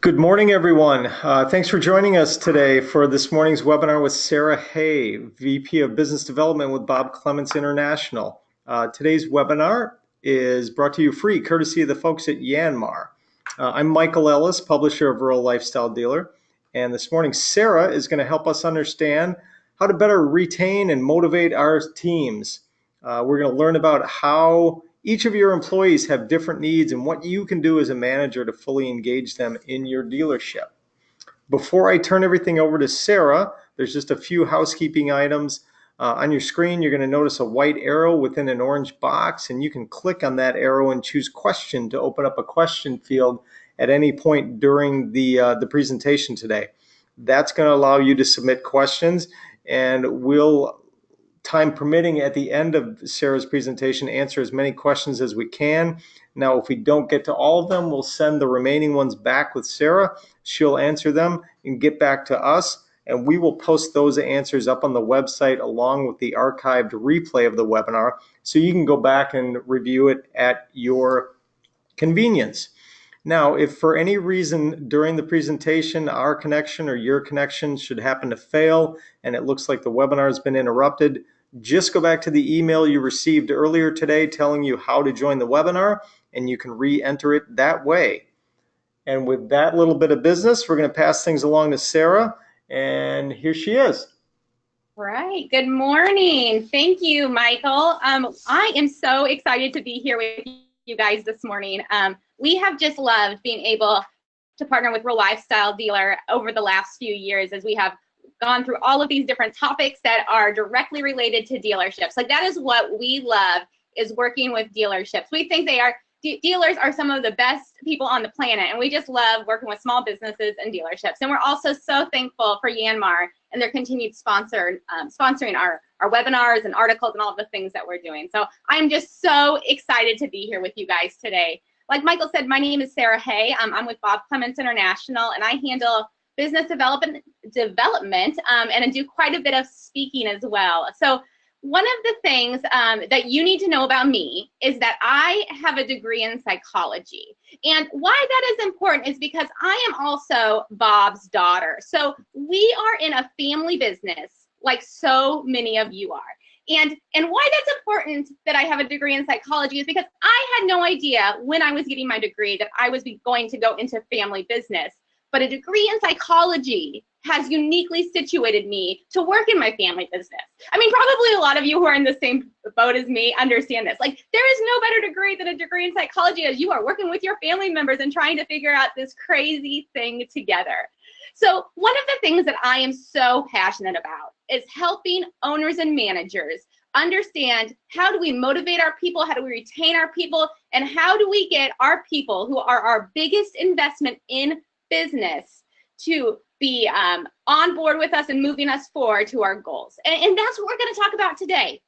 Good morning, everyone. Thanks for joining us today for this morning's webinar with Sara Hay, VP of Business Development with Clements International. Today's webinar is brought to you free, courtesy of the folks at Yanmar. I'm Michael Ellis, publisher of Rural Lifestyle Dealer, and this morning Sara is going to help us understand how to better retain and motivate our teams. We're going to learn about how each of your employees have different needs and what you can do as a manager to fully engage them in your dealership. Before I turn everything over to Sara, there's just a few housekeeping items. On your screen, you're going to notice a white arrow within an orange box, and you can click on that arrow and choose question to open up a question field at any point during the presentation today. That's going to allow you to submit questions, and we'll, time permitting, at the end of Sara's presentation, answer as many questions as we can. Now, if we don't get to all of them, we'll send the remaining ones back with Sara. She'll answer them and get back to us, and we will post those answers up on the website along with the archived replay of the webinar, so you can go back and review it at your convenience. Now, if for any reason during the presentation our connection or your connection should happen to fail and it looks like the webinar has been interrupted, just go back to the email you received earlier today telling you how to join the webinar, and you can re-enter it that way. And with that little bit of business, we're going to pass things along to Sara, and here she is. Right. Good morning. Thank you, Michael. I am so excited to be here with you guys this morning. We have just loved being able to partner with Rural Lifestyle Dealer over the last few years as we have gone through all of these different topics that are directly related to dealerships. Like, that is what we love, is working with dealerships. We think dealers are some of the best people on the planet, and we just love working with small businesses and dealerships. And we're also so thankful for Yanmar and their continued sponsoring our webinars and articles and all of the things that we're doing. So I'm just so excited to be here with you guys today. Like Michael said, my name is Sara Hay. I'm with Clements International, and I handle business development, and I do quite a bit of speaking as well. So one of the things that you need to know about me is that I have a degree in psychology. And why that is important is because I am also Bob's daughter. So we are in a family business like so many of you are. And why that's important that I have a degree in psychology is because I had no idea when I was getting my degree that I was going to go into family business. But a degree in psychology has uniquely situated me to work in my family business. I mean, probably a lot of you who are in the same boat as me understand this. Like, there is no better degree than a degree in psychology, as you are working with your family members and trying to figure out this crazy thing together. So one of the things that I am so passionate about is helping owners and managers understand, how do we motivate our people, how do we retain our people, and how do we get our people, who are our biggest investment in business, to be on board with us and moving us forward to our goals. And that's what we're going to talk about today.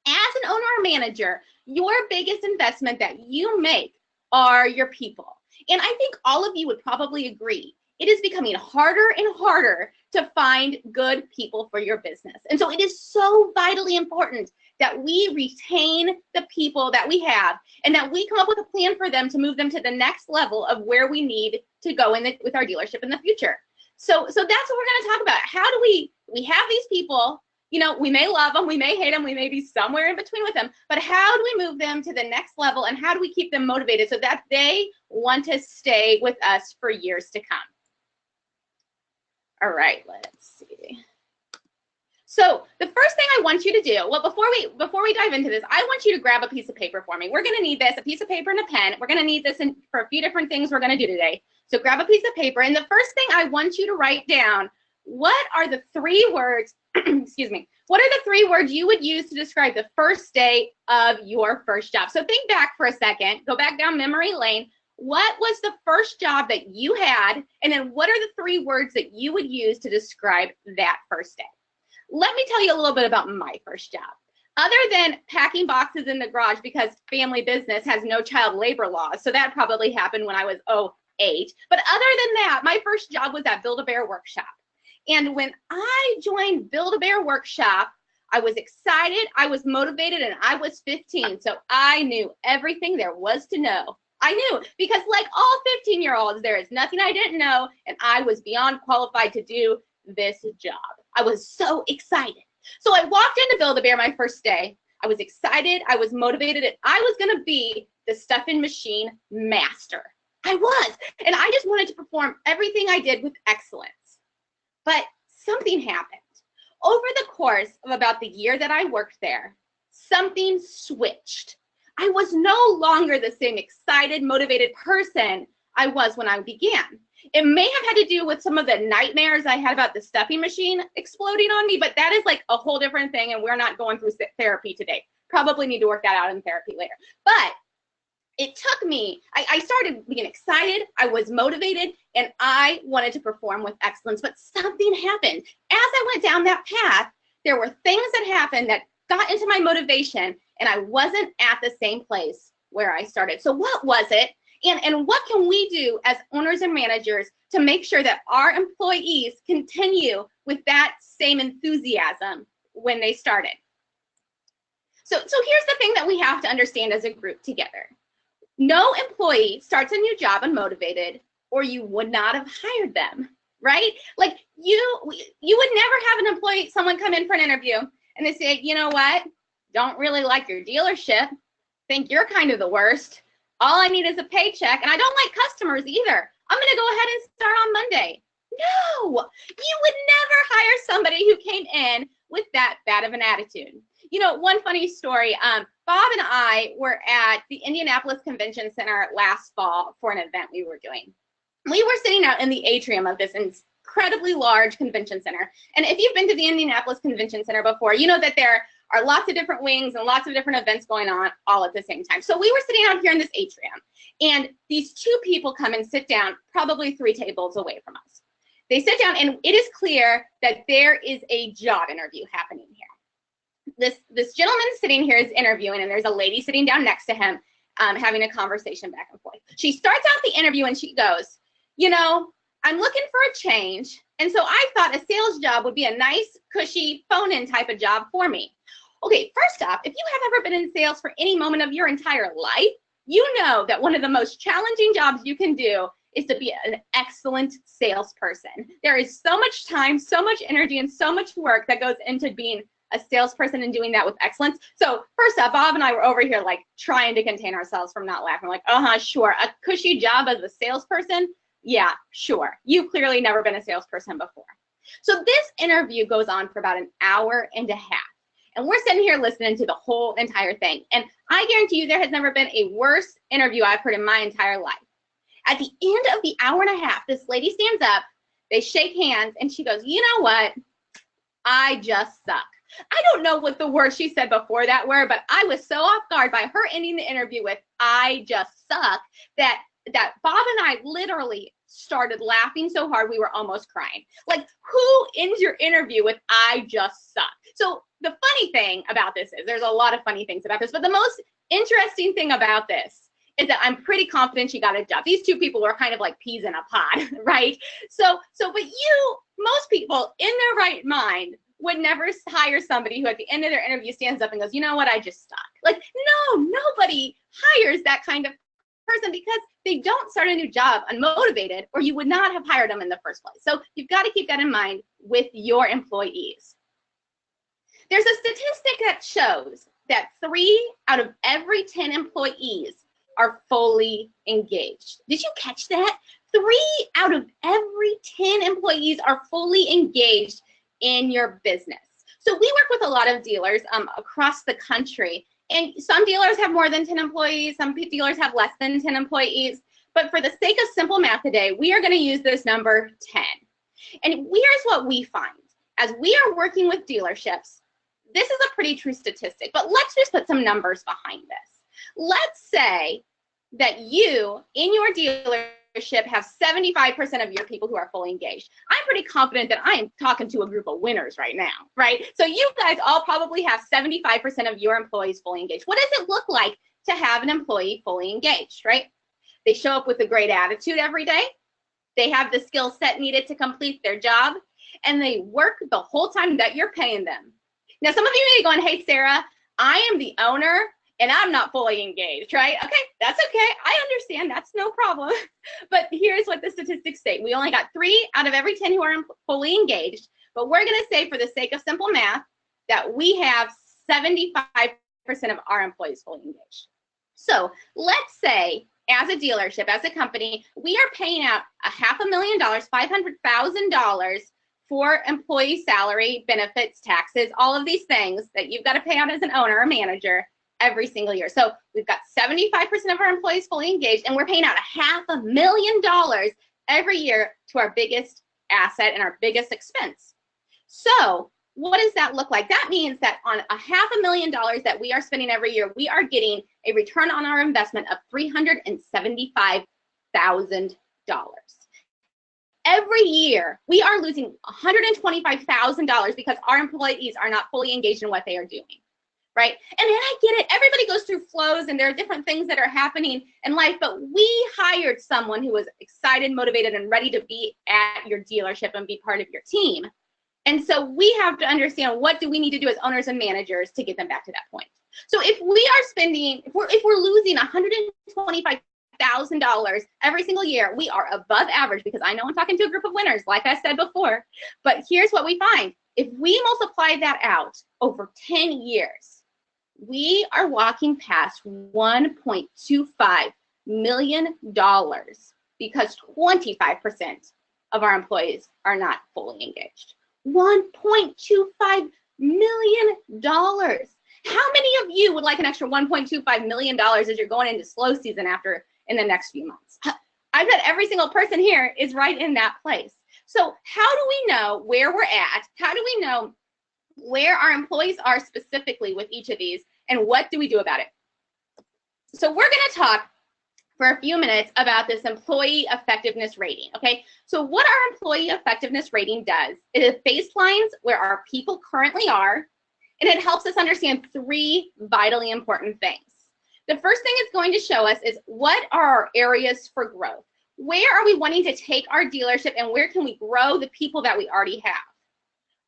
As an owner or manager, your biggest investment that you make are your people. And I think all of you would probably agree, it is becoming harder and harder to find good people for your business. And so it is so vitally important that we retain the people that we have, and that we come up with a plan for them to move them to the next level of where we need to go with our dealership in the future. So that's what we're going to talk about. How do we have these people, you know, we may love them, we may hate them, we may be somewhere in between with them, but how do we move them to the next level, and how do we keep them motivated so that they want to stay with us for years to come? All right, let's see. So the first thing I want you to do, well, before we dive into this, I want you to grab a piece of paper for me. We're going to need this, a piece of paper and a pen. We're going to need this for a few different things we're going to do today. So grab a piece of paper, and the first thing I want you to write down, what are the 3 words, excuse me, what are the 3 words you would use to describe the first day of your first job? So think back for a second, go back down memory lane. What was the first job that you had? And then what are the 3 words that you would use to describe that first day? Let me tell you a little bit about my first job. Other than packing boxes in the garage, because family business has no child labor laws, so that probably happened when I was 8. But other than that, my first job was at Build-A-Bear Workshop. And when I joined Build-A-Bear Workshop, I was excited, I was motivated, and I was 15. So I knew everything there was to know I knew, because like all 15-year-olds, there is nothing I didn't know, and I was beyond qualified to do this job. I was so excited. So I walked into Build-A-Bear my first day. I was excited, I was motivated, and I was gonna be the stuffing machine master. I was, and I just wanted to perform everything I did with excellence. But something happened. Over the course of about the year that I worked there, something switched. I was no longer the same excited, motivated person I was when I began. It may have had to do with some of the nightmares I had about the stuffing machine exploding on me, but that is like a whole different thing, and we're not going through therapy today. Probably need to work that out in therapy later. But it took me, I started being excited, I was motivated, and I wanted to perform with excellence, but something happened. As I went down that path, there were things that happened that got into my motivation, and I wasn't at the same place where I started. So what was it? And what can we do as owners and managers to make sure that our employees continue with that same enthusiasm when they started? So here's the thing that we have to understand as a group together. No employee starts a new job unmotivated, or you would not have hired them, right? Like you would never have an employee, someone come in for an interview and they say, you know what? Don't really like your dealership. Think you're kind of the worst. All I need is a paycheck, and I don't like customers either. I'm going to go ahead and start on Monday. No, you would never hire somebody who came in with that bad of an attitude. You know, one funny story, Bob and I were at the Indianapolis Convention Center last fall for an event we were doing. We were sitting out in the atrium of this incredibly large convention center. And if you've been to the Indianapolis Convention Center before, you know that there are lots of different wings and lots of different events going on all at the same time. So we were sitting out here in this atrium, and these two people come and sit down probably 3 tables away from us. They sit down, and it is clear that there is a job interview happening here. This gentleman sitting here is interviewing, and there's a lady sitting down next to him having a conversation back and forth. She starts out the interview and she goes, you know, I'm looking for a change, and so I thought a sales job would be a nice, cushy, phone-in type of job for me. Okay, first off, if you have ever been in sales for any moment of your entire life, you know that one of the most challenging jobs you can do is to be an excellent salesperson. There is so much time, so much energy, and so much work that goes into being a salesperson and doing that with excellence. So first off, Bob and I were over here like trying to contain ourselves from not laughing. Like, sure, a cushy job as a salesperson? Yeah, sure. You've clearly never been a salesperson before. So this interview goes on for about an hour and a half. And we're sitting here listening to the whole entire thing. And I guarantee you there has never been a worse interview I've heard in my entire life. At the end of the hour and a half, this lady stands up, they shake hands, and she goes, you know what? I just suck. I don't know what the words she said before that were, but I was so off guard by her ending the interview with, I just suck, that Bob and I literally started laughing so hard we were almost crying. Like, who ends your interview with, I just suck? So the funny thing about this is, there's a lot of funny things about this, but the most interesting thing about this is that I'm pretty confident she got a job. These two people were kind of like peas in a pod, right? But most people in their right mind would never hire somebody who at the end of their interview stands up and goes, you know what, I just suck. Like, no, nobody hires that kind of person because they don't start a new job unmotivated, or you would not have hired them in the first place. So you've got to keep that in mind with your employees. There's a statistic that shows that 3 out of every 10 employees are fully engaged. Did you catch that? 3 out of every 10 employees are fully engaged in your business. So we work with a lot of dealers across the country, and some dealers have more than 10 employees, some dealers have less than 10 employees, but for the sake of simple math today, we are going to use this number 10. And here's what we find. As we are working with dealerships, this is a pretty true statistic, but let's just put some numbers behind this. Let's say that you, in your dealership, have 75% of your people who are fully engaged. I'm pretty confident that I am talking to a group of winners right now, right? So you guys all probably have 75% of your employees fully engaged. What does it look like to have an employee fully engaged, right? They show up with a great attitude every day. They have the skill set needed to complete their job, and they work the whole time that you're paying them. Now, some of you may be going, hey, Sarah, I am the owner, and I'm not fully engaged, right? Okay, that's okay. I understand. That's no problem. But here's what the statistics say. We only got 3 out of every 10 who are fully engaged, but we're going to say, for the sake of simple math, that we have 75% of our employees fully engaged. So let's say, as a dealership, as a company, we are paying out $500,000, $500,000 for employee salary, benefits, taxes, all of these things that you've got to pay out as an owner or manager every single year. So we've got 75% of our employees fully engaged, and we're paying out $500,000 every year to our biggest asset and our biggest expense. So what does that look like? That means that on $500,000 that we are spending every year, we are getting a return on our investment of $375,000. Every year, we are losing $125,000 because our employees are not fully engaged in what they are doing, right? And then I get it. Everybody goes through flows, and there are different things that are happening in life, but we hired someone who was excited, motivated, and ready to be at your dealership and be part of your team. And so we have to understand, what do we need to do as owners and managers to get them back to that point? So if we are spending, if we're losing $125,000 every single year, we are above average, because I know I'm talking to a group of winners, like I said before. But here's what we find. If we multiply that out over 10 years, we are walking past $1.25 million, because 25% of our employees are not fully engaged. $1.25 million. How many of you would like an extra $1.25 million as you're going into slow season in the next few months? I bet every single person here is right in that place. So how do we know where we're at? How do we know where our employees are specifically with each of these, and what do we do about it? So we're going to talk for a few minutes about this employee effectiveness rating, okay? So what our employee effectiveness rating does, it baselines where our people currently are, and it helps us understand 3 vitally important things. The first thing it's going to show us is, what are our areas for growth? Where are we wanting to take our dealership, and where can we grow the people that we already have?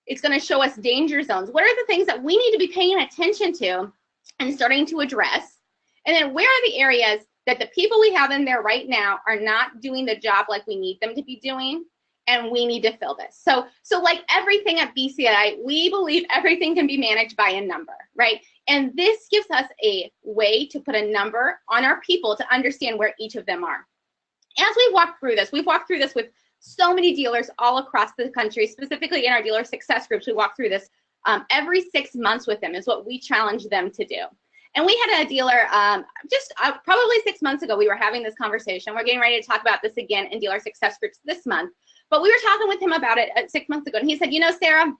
It's going to show us danger zones. What are the things that we need to be paying attention to and starting to address? And then where are the areas that the people we have in there right now are not doing the job like we need them to be doing, and we need to fill this. So like everything at BCI, we believe everything can be managed by a number, right? And this gives us a way to put a number on our people to understand where each of them are. As we walk through this, we've walked through this with so many dealers all across the country, specifically in our dealer success groups. We walk through this every 6 months with them, is what we challenge them to do. And we had a dealer probably 6 months ago, we were having this conversation. We're getting ready to talk about this again in dealer success groups this month. But we were talking with him about it 6 months ago. And he said, you know, Sarah,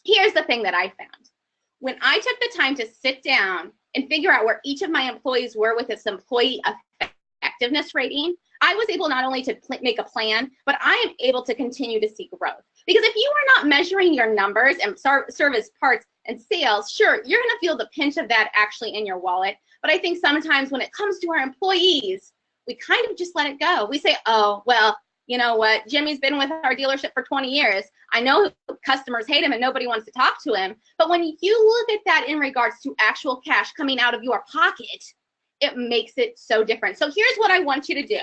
here's the thing that I found. When I took the time to sit down and figure out where each of my employees were with this employee effectiveness rating, I was able not only to make a plan, but I am able to continue to see growth. Because if you are not measuring your numbers and service parts and sales, sure, you're going to feel the pinch of that actually in your wallet. But I think sometimes when it comes to our employees, we kind of just let it go. We say, oh, well, you know what? Jimmy's been with our dealership for 20 years. I know customers hate him and nobody wants to talk to him. But when you look at that in regards to actual cash coming out of your pocket, it makes it so different. So here's what I want you to do.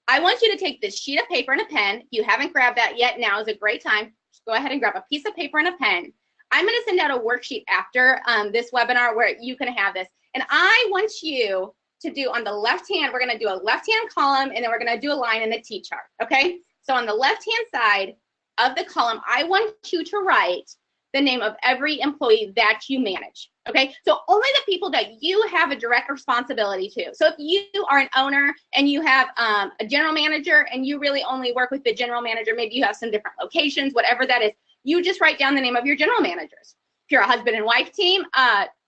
I want you to take this sheet of paper and a pen. If you haven't grabbed that yet, now is a great time. Just go ahead and grab a piece of paper and a pen. I'm going to send out a worksheet after this webinar where you can have this. And I want you to do on the left hand, we're going to do a left-hand column, and then we're going to do a line in the T-chart, okay? So on the left-hand side of the column, I want you to write the name of every employee that you manage, okay? So only the people that you have a direct responsibility to. So if you are an owner and you have a general manager and you really only work with the general manager, maybe you have some different locations, whatever that is, you just write down the name of your general managers. If you're a husband and wife team,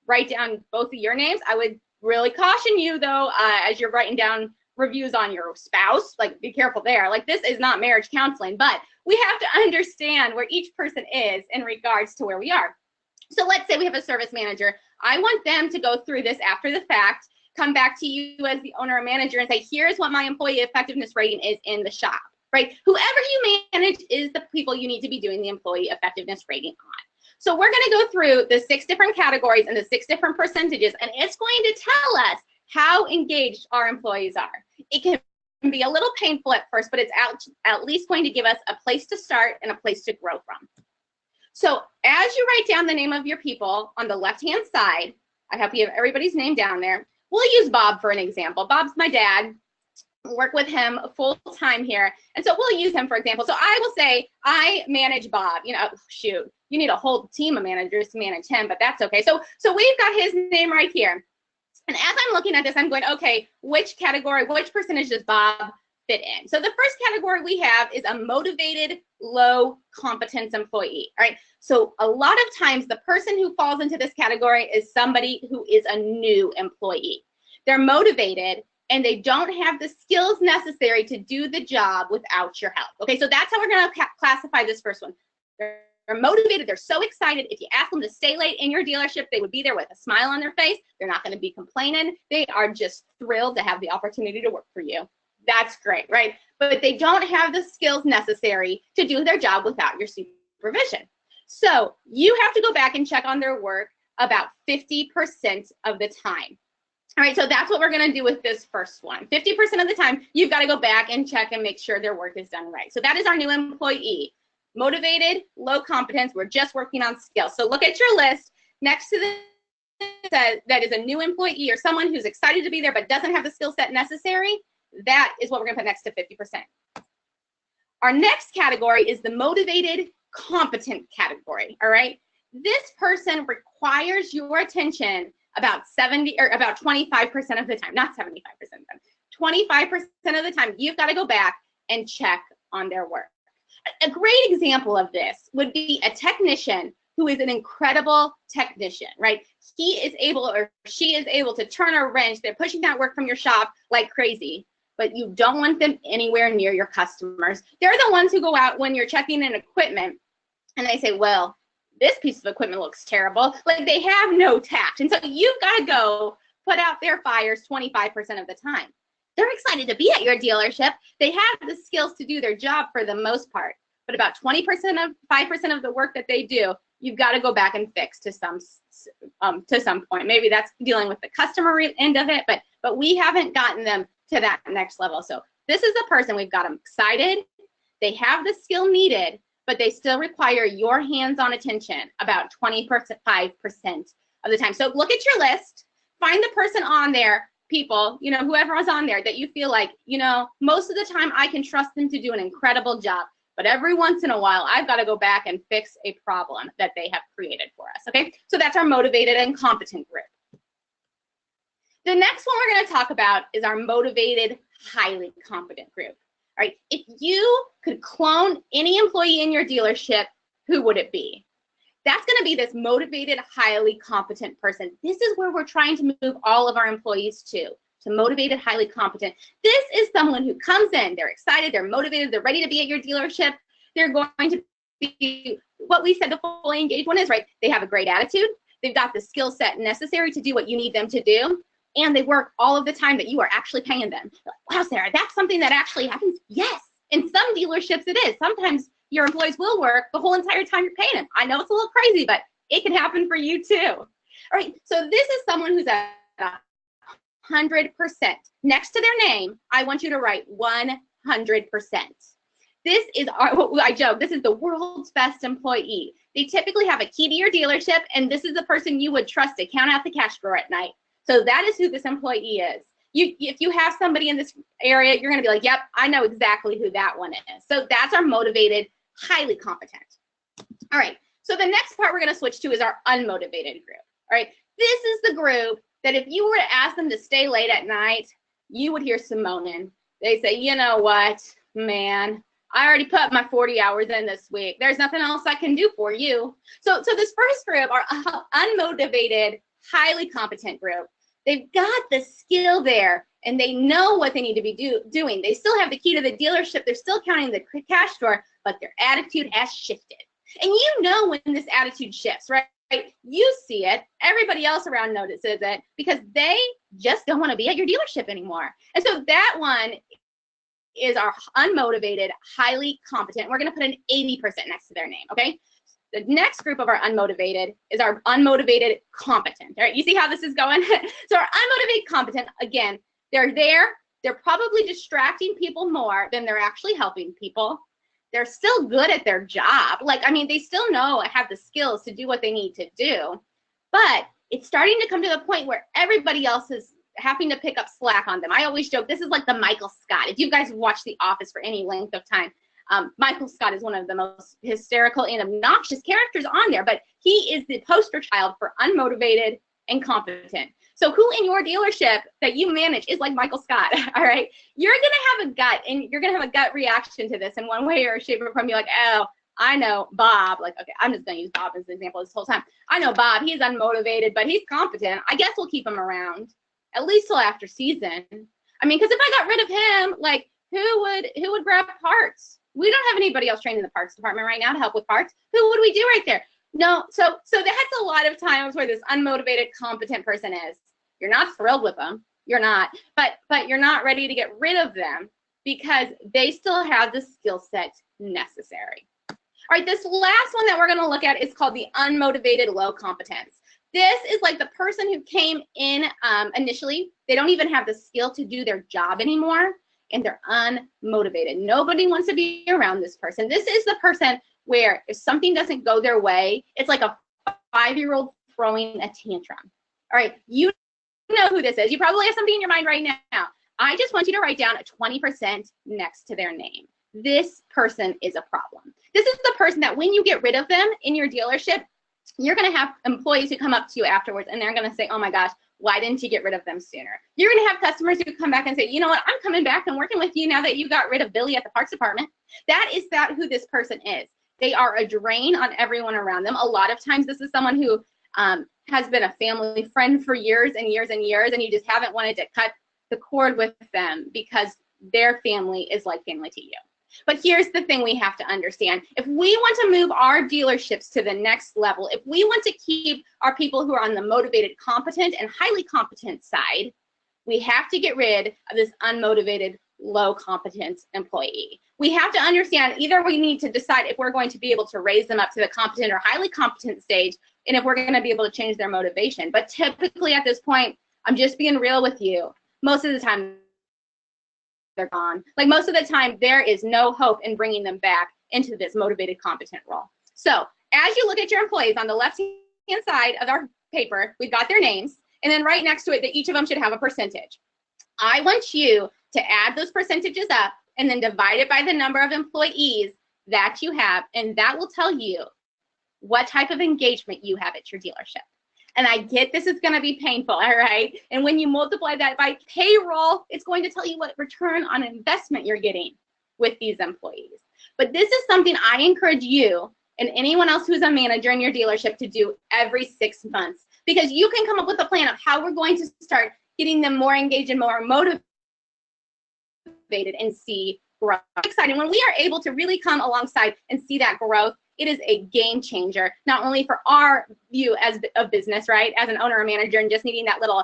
write down both of your names. I would really caution you though, as you're writing down reviews on your spouse, like be careful there. Like this is not marriage counseling, but we have to understand where each person is in regards to where we are. So let's say we have a service manager. I want them to go through this after the fact, come back to you as the owner or manager and say, here's what my employee effectiveness rating is in the shop, right? Whoever you manage is the people you need to be doing the employee effectiveness rating on. So we're going to go through the 6 different categories and the 6 different percentages, and it's going to tell us how engaged our employees are. It can be a little painful at first, but it's at least going to give us a place to start and a place to grow from. So as you write down the name of your people on the left-hand side, I hope you have everybody's name down there. We'll use Bob for an example. Bob's my dad. Work with him full time here. And so we'll use him for example. So I will say, I manage Bob. You know, shoot, you need a whole team of managers to manage him, but that's okay. So we've got his name right here. And as I'm looking at this, I'm going, okay, which category, which percentage does Bob fit in? So the first category we have is a motivated, low competence employee. All right. So a lot of times the person who falls into this category is somebody who is a new employee. They're motivated and they don't have the skills necessary to do the job without your help. Okay, so that's how we're going to classify this first one. They're motivated. They're so excited. If you ask them to stay late in your dealership, they would be there with a smile on their face. They're not going to be complaining. They are just thrilled to have the opportunity to work for you. That's great, right? But they don't have the skills necessary to do their job without your supervision. So you have to go back and check on their work about 50% of the time. All right, so that's what we're going to do with this first one. 50% of the time, you've got to go back and check and make sure their work is done right. So that is our new employee. Motivated, low competence, we're just working on skills. So look at your list. Next to this that is a new employee or someone who's excited to be there but doesn't have the skill set necessary, that is what we're going to put next to 50%. Our next category is the motivated, competent category, all right? This person requires your attention about 70 or about 25% of the time, not 75%, 25% of the time, you've got to go back and check on their work. A great example of this would be a technician who is an incredible technician, right? He is able or she is able to turn a wrench. They're pushing that work from your shop like crazy, but you don't want them anywhere near your customers. They're the ones who go out when you're checking in equipment and they say, well, this piece of equipment looks terrible. Like they have no tact. And so you've got to go put out their fires 25% of the time. They're excited to be at your dealership. They have the skills to do their job for the most part, but about 5% of the work that they do, you've got to go back and fix to some point. Maybe that's dealing with the customer end of it, but we haven't gotten them to that next level. So this is a person, we've got them excited. They have the skill needed, but they still require your hands-on attention about 25% of the time. So look at your list, find the person on there, people, you know, whoever is on there that you feel like, you know, most of the time I can trust them to do an incredible job, but every once in a while I've got to go back and fix a problem that they have created for us, okay? So that's our motivated and competent group. The next one we're going to talk about is our motivated, highly competent group. All right, if you could clone any employee in your dealership, who would it be? That's going to be this motivated, highly competent person. This is where we're trying to move all of our employees to motivated, highly competent. This is someone who comes in, they're excited, they're motivated, they're ready to be at your dealership. They're going to be what we said the fully engaged one is, right? They have a great attitude. They've got the skill set necessary to do what you need them to do. And they work all of the time that you are actually paying them. Wow, Sarah, that's something that actually happens? Yes. In some dealerships it is. Sometimes your employees will work the whole entire time you're paying them. I know it's a little crazy, but it can happen for you too. All right, so this is someone who's at 100%. Next to their name, I want you to write 100%. This is I joke, this is the world's best employee. They typically have a key to your dealership, and this is the person you would trust to count out the cash drawer at night. So that is who this employee is. If you have somebody in this area, you're going to be like, yep, I know exactly who that one is. So that's our motivated, highly competent. All right, so the next part we're going to switch to is our unmotivated group. All right, this is the group that if you were to ask them to stay late at night, you would hear some moaning. They say, you know what, man, I already put my 40 hours in this week. There's nothing else I can do for you. So this first group are unmotivated, highly competent group. They've got the skill there and they know what they need to be doing. They still have the key to the dealership. They're still counting the cash drawer, but their attitude has shifted. And you know when this attitude shifts, right? You see it. Everybody else around notices it because they just don't want to be at your dealership anymore. And so that one is our unmotivated, highly competent. We're going to put an 80% next to their name, okay? The next group of our unmotivated is our unmotivated competent. All right, you see how this is going? So our unmotivated competent, again, they're there. They're probably distracting people more than they're actually helping people. They're still good at their job. Like, I mean, they still know and have the skills to do what they need to do. But it's starting to come to the point where everybody else is having to pick up slack on them. I always joke, this is like the Michael Scott. If you guys watch The Office for any length of time, Michael Scott is one of the most hysterical and obnoxious characters on there, but he is the poster child for unmotivated and competent. So who in your dealership that you manage is like Michael Scott, all right? You're gonna have a gut, and you're gonna have a gut reaction to this in one way or shape or form. You're like, oh, I know Bob. Like, okay, I'm just gonna use Bob as an example this whole time. I know Bob, he's unmotivated, but he's competent. I guess we'll keep him around, at least till after season. I mean, because if I got rid of him, like, who would grab parts? We don't have anybody else trained in the parts department right now to help with parts. Who would we do right there? No, so that's a lot of times where this unmotivated, competent person is. You're not thrilled with them. You're not, but you're not ready to get rid of them because they still have the skill set necessary. All right, this last one that we're gonna look at is called the unmotivated low competence. This is like the person who came in initially, they don't even have the skill to do their job anymore, and they're unmotivated. Nobody wants to be around this person. This is the person where if something doesn't go their way, it's like a 5-year-old throwing a tantrum. All right, you know who this is. You probably have something in your mind right now. I just want you to write down a 20% next to their name. This person is a problem. This is the person that when you get rid of them in your dealership, you're going to have employees who come up to you afterwards and they're going to say, oh my gosh, why didn't you get rid of them sooner? You're going to have customers who come back and say, you know what, I'm coming back and working with you now that you got rid of Billy at the parts department. That is who this person is. They are a drain on everyone around them. A lot of times this is someone who has been a family friend for years and years and years, and you just haven't wanted to cut the cord with them because their family is like family to you. But here's the thing we have to understand. If we want to move our dealerships to the next level, if we want to keep our people who are on the motivated, competent, and highly competent side, we have to get rid of this unmotivated, low competence employee. We have to understand either we need to decide if we're going to be able to raise them up to the competent or highly competent stage, and if we're going to be able to change their motivation. But typically at this point, I'm just being real with you, most of the time they're gone. Like most of the time, there is no hope in bringing them back into this motivated, competent role. So as you look at your employees on the left-hand side of our paper, we've got their names, and then right next to it, that each of them should have a percentage. I want you to add those percentages up and then divide it by the number of employees that you have, and that will tell you what type of engagement you have at your dealership. And I get this is going to be painful, all right? And when you multiply that by payroll, it's going to tell you what return on investment you're getting with these employees. But this is something I encourage you and anyone else who's a manager in your dealership to do every 6 months, because you can come up with a plan of how we're going to start getting them more engaged and more motivated and see growth. Exciting. When we are able to really come alongside and see that growth, it is a game changer, not only for our view as a business, right, as an owner or manager and just needing that little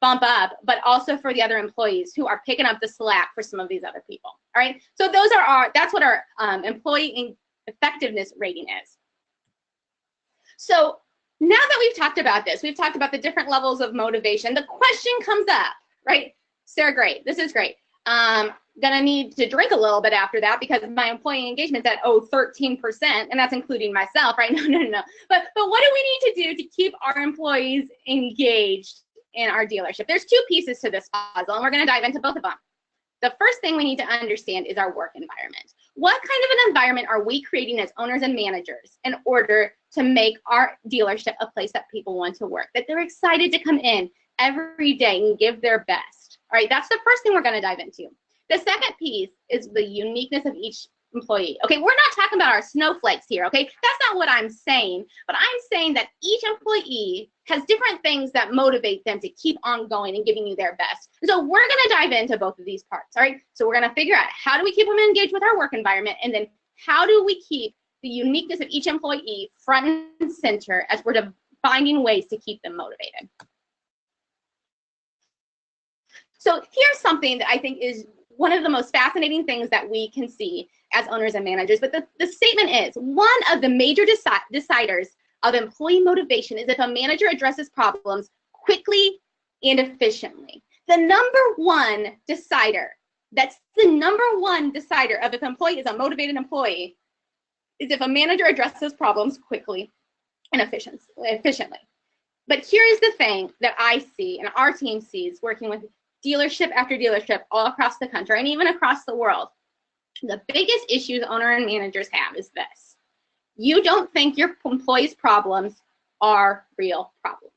bump up, but also for the other employees who are picking up the slack for some of these other people. All right, so that's what our employee effectiveness rating is. So now that we've talked about this, we've talked about the different levels of motivation, the question comes up, right? Sarah, great, this is great. Gonna need to drink a little bit after that because my employee engagement's at 13%, and that's including myself, right? No. But what do we need to do to keep our employees engaged in our dealership? There's 2 pieces to this puzzle, and we're gonna dive into both of them. The first thing we need to understand is our work environment. What kind of an environment are we creating as owners and managers in order to make our dealership a place that people want to work, that they're excited to come in every day and give their best? All right, that's the first thing we're gonna dive into. The second piece is the uniqueness of each employee. Okay, we're not talking about our snowflakes here, okay? That's not what I'm saying, but I'm saying that each employee has different things that motivate them to keep on going and giving you their best. And so we're gonna dive into both of these parts, all right? So we're gonna figure out how do we keep them engaged with our work environment, and then how do we keep the uniqueness of each employee front and center as we're finding ways to keep them motivated. So here's something that I think is one of the most fascinating things that we can see as owners and managers. But the statement is, one of the major deciders of employee motivation is if a manager addresses problems quickly and efficiently. The number one decider, that's the number one decider of if an employee is a motivated employee, is if a manager addresses problems quickly and efficiently. But here is the thing that I see and our team sees working with dealership after dealership all across the country and even across the world. The biggest issues owner and managers have is this. You don't think your employees' problems are real problems.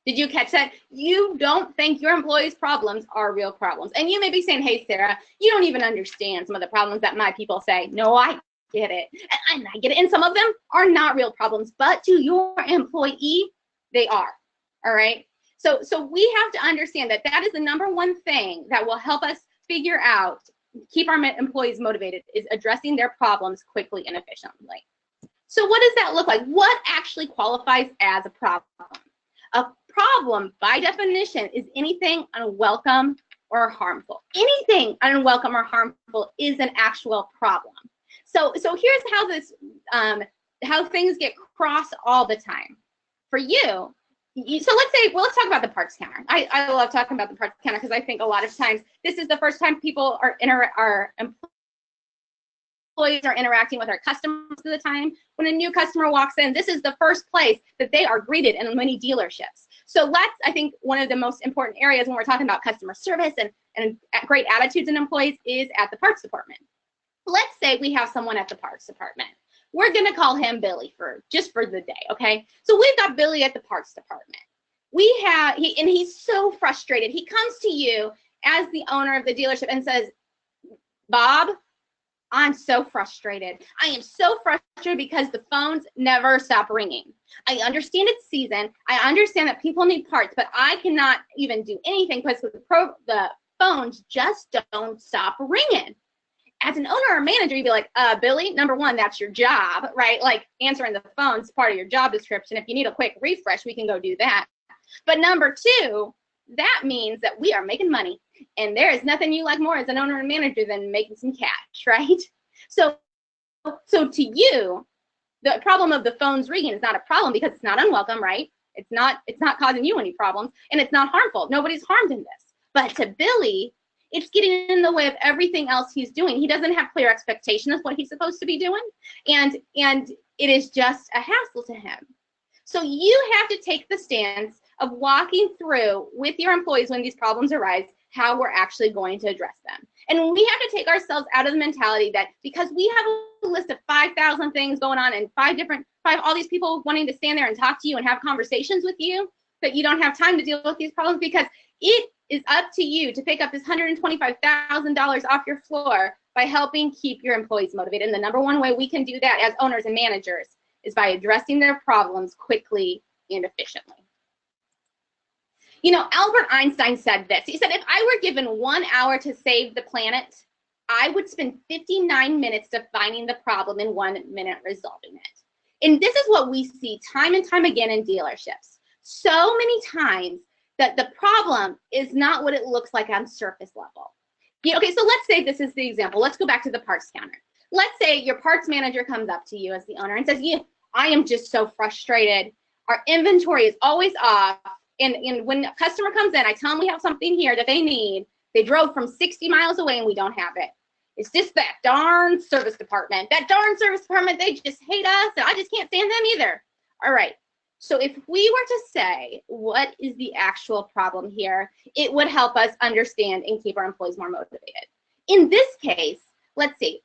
Did you catch that? You don't think your employees' problems are real problems. And you may be saying, hey, Sarah, you don't even understand some of the problems that my people say. No, I get it. And I get it. And some of them are not real problems, but to your employee, they are. All right. So we have to understand that that is the number one thing that will help us figure out, keep our employees motivated, is addressing their problems quickly and efficiently. So what does that look like? What actually qualifies as a problem? A problem, by definition, is anything unwelcome or harmful. Anything unwelcome or harmful is an actual problem. So here's how this, how things get crossed all the time. For you, so let's talk about the parts counter. I love talking about the parts counter because I think a lot of times this is the first time people are employees are interacting with our customers most of the time. When a new customer walks in, this is the first place that they are greeted in many dealerships. So I think one of the most important areas when we're talking about customer service and great attitudes in employees is at the parts department. Let's say we have someone at the parts department. We're gonna call him Billy just for the day, okay? So we've got Billy at the parts department. And he's so frustrated. He comes to you as the owner of the dealership and says, Bob, I'm so frustrated. I am so frustrated because the phones never stop ringing. I understand it's season. I understand that people need parts, but I cannot even do anything because the phones just don't stop ringing. As an owner or manager, you'd be like, Billy, number one, that's your job, right? Like answering the phone is part of your job description. If you need a quick refresh, we can go do that. But number two, that means that we are making money. And there is nothing you like more as an owner and manager than making some cash, right? So to you, the problem of the phones ringing is not a problem because it's not unwelcome, right? It's not causing you any problems, and it's not harmful. Nobody's harmed in this. But to Billy, it's getting in the way of everything else he's doing. He doesn't have clear expectation of what he's supposed to be doing, and it is just a hassle to him. So you have to take the stance of walking through with your employees when these problems arise, how we're actually going to address them. And we have to take ourselves out of the mentality that because we have a list of 5,000 things going on and all these people wanting to stand there and talk to you and have conversations with you, that you don't have time to deal with these problems, because it is up to you to pick up this $125,000 off your floor by helping keep your employees motivated. And the number one way we can do that as owners and managers is by addressing their problems quickly and efficiently. You know, Albert Einstein said this. He said, if I were given 1 hour to save the planet, I would spend 59 minutes defining the problem and 1 minute resolving it. And this is what we see time and time again in dealerships. So many times that the problem is not what it looks like on surface level. Okay, so let's say this is the example. Let's go back to the parts counter. Let's say your parts manager comes up to you as the owner and says, yeah, I am just so frustrated. Our inventory is always off. And when a customer comes in, I tell them we have something here that they need. They drove from 60 miles away and we don't have it. It's just that darn service department. That darn service department, they just hate us, and I just can't stand them either. All right. So if we were to say what is the actual problem here, it would help us understand and keep our employees more motivated. In this case, let's see,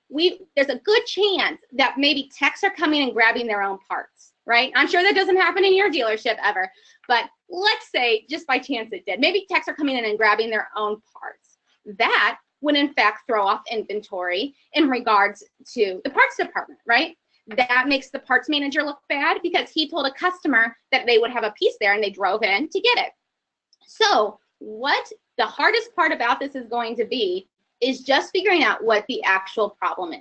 there's a good chance that maybe techs are coming and grabbing their own parts, right? I'm sure that doesn't happen in your dealership ever, but let's say just by chance it did. Maybe techs are coming in and grabbing their own parts. That would in fact throw off inventory in regards to the parts department, right? That makes the parts manager look bad because he told a customer that they would have a piece there and they drove in to get it. So what the hardest part about this is going to be is just figuring out what the actual problem is.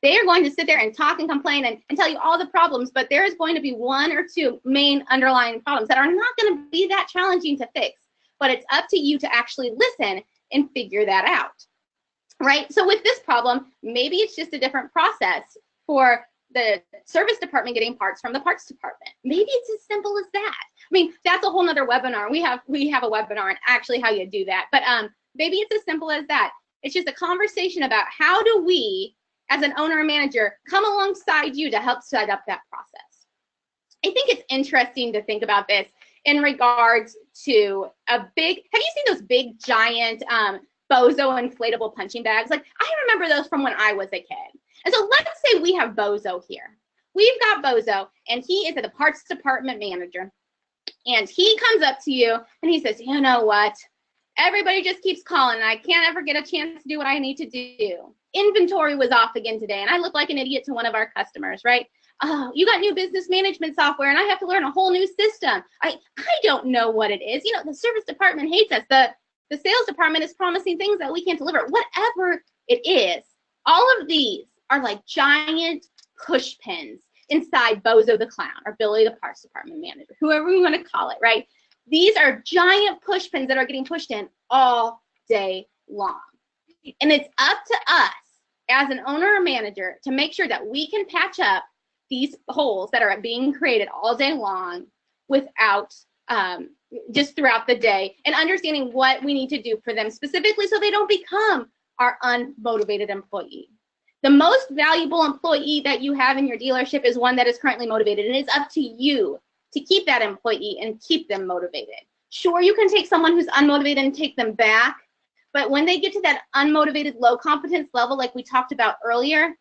They are going to sit there and talk and complain and tell you all the problems, but there is going to be one or two main underlying problems that are not going to be that challenging to fix. But it's up to you to actually listen and figure that out. right? So with this problem, maybe it's just a different process for the service department getting parts from the parts department. Maybe it's as simple as that. I mean, that's a whole nother webinar. We have a webinar on actually how you do that. But maybe it's as simple as that. It's just a conversation about how do we, as an owner or manager, come alongside you to help set up that process. I think it's interesting to think about this in regards to have you seen those big giant Bozo inflatable punching bags? Like, I remember those from when I was a kid. And so let's say we have Bozo here. We've got Bozo, and he is the parts department manager. And he comes up to you and he says, you know what? Everybody just keeps calling and I can't ever get a chance to do what I need to do. Inventory was off again today and I look like an idiot to one of our customers, right? Oh, you got new business management software and I have to learn a whole new system. I don't know what it is. You know, the service department hates us. The sales department is promising things that we can't deliver. Whatever it is, all of these are like giant push pins inside Bozo the Clown or Billy the parts department manager, whoever we want to call it, right? These are giant push pins that are getting pushed in all day long. And it's up to us as an owner or manager to make sure that we can patch up these holes that are being created all day long without just throughout the day, and understanding what we need to do for them specifically so they don't become our unmotivated employee. The most valuable employee that you have in your dealership is one that is currently motivated, and it's up to you to keep that employee and keep them motivated. Sure, you can take someone who's unmotivated and take them back, but when they get to that unmotivated, low competence level like we talked about earlier,